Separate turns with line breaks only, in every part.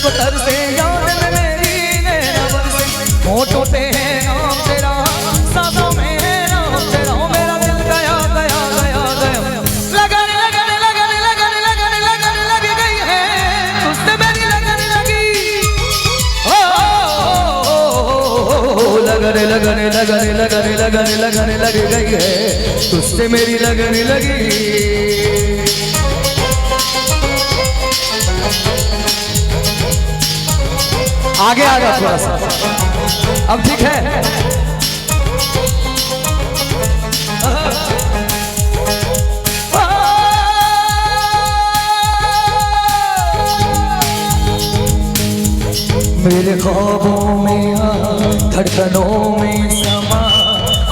को तरसे याद में मेरी नैना बरसे, होठों पे है नाम तेरा, सांसों में है नाम तेरा, ओ मेरा दिल गया गया गया गया, लगन लगन लगन लगन लगन लगन लग गई है, तुझसे मेरी लगन लगी, लगन लगन लगन लगन लगन लगन लग गई है, तुझसे मेरी लगन लगी। आगे आ गया थोड़ा सा, अब ठीक है। मेरे ख्वाबों में आ, धड़कनों में समा,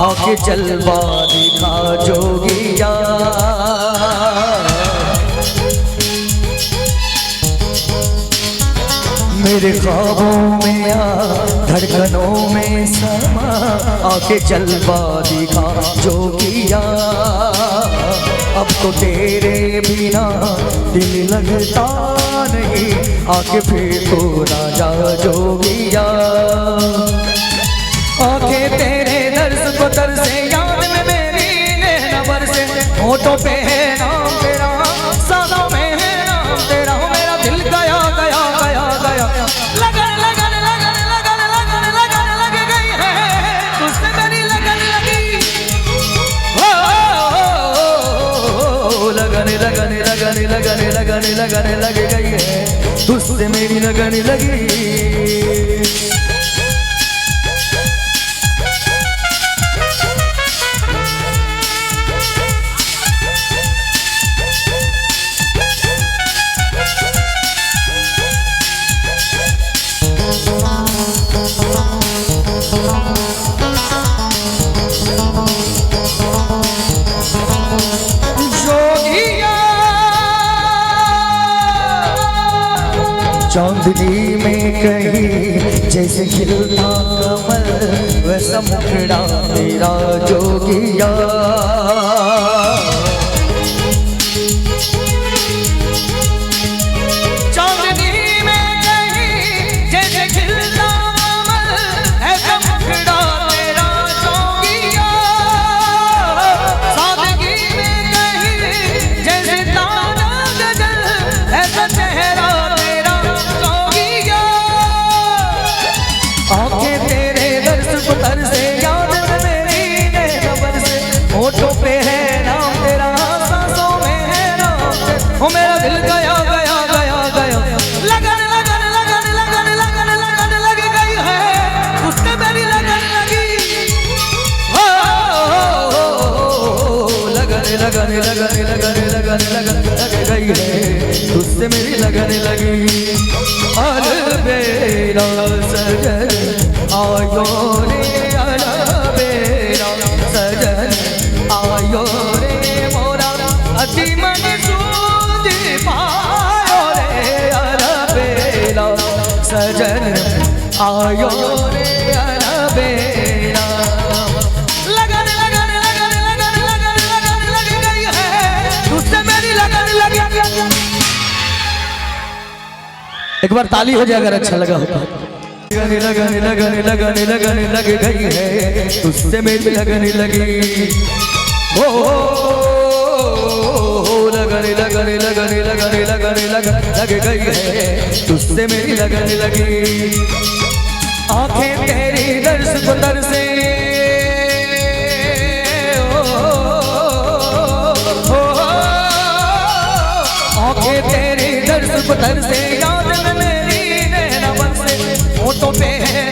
आके जलवा दिखा जोगिया, मेरे ख्वाबों में आ, धड़कनों में समा, आके जलवा दिखा जोगिया, अब तो तेरे बिना दिल लगता नहीं, आके फिर तो ना जा जोगिया, आके तेरे दर्द को तरसे याद में मेरी नैना बरसे, होठों पे है नाम तेरा, सांसों में है नाम तेरा, मेरा दिल गया गया गया गया, लगन लगन लगन लगन लगन लगन लग गई है, तुझसे मेरी लगन लगी, लगन लगन लगन लगन लगन लगन लग गई है, तुझसे मेरी लगन लगी। चांदनी में कहीं जैसे खिलता कमल, वैसा मुखड़ा मेरा जोगिया, चांदनी में कहीं जैसे खिलता कमल, ऐसा मुखड़ा मेरा जोगिया, सादगी में कहीं जैसे तारा गजल, ऐसा चेहरा तरसे याद में मेरी नैना बरसे, होठों पे है नाम तेरा, सांसों में है नाम तेरा, ओ मेरा दिल गया गया गया गया, लगन लगन लगन लगन लगन लगन लग गई है, उससे मेरी लगन लगी, लगन लगन लगन लगन लगन लगन लग गई है, उससे मेरी लगन लगी। अलबेला सजन आयो रे, अलबेला सजन आयो रे, मोरा अति मन सूझ पायो रे, अलबेला सजन आयो रे, अलबेला, लगन लगन लगन लगन लगन लगन लग गई है, तुझसे मेरी लगन लगी। एक बार ताली हो जाए अगर अच्छा लगा होता। लगन लगन लगन लगन लगन लग गई है, तुझसे मेरी लगन लगी, ओ लगन लगन लगन लगन लगन लगन लग गई है, तुझसे मेरी लगन लगी, आंखें तेरी दर्द को तरसे, आंखें तेरी दर्द को तरसे, याद में मेरी नैना बरसे, होठों पे है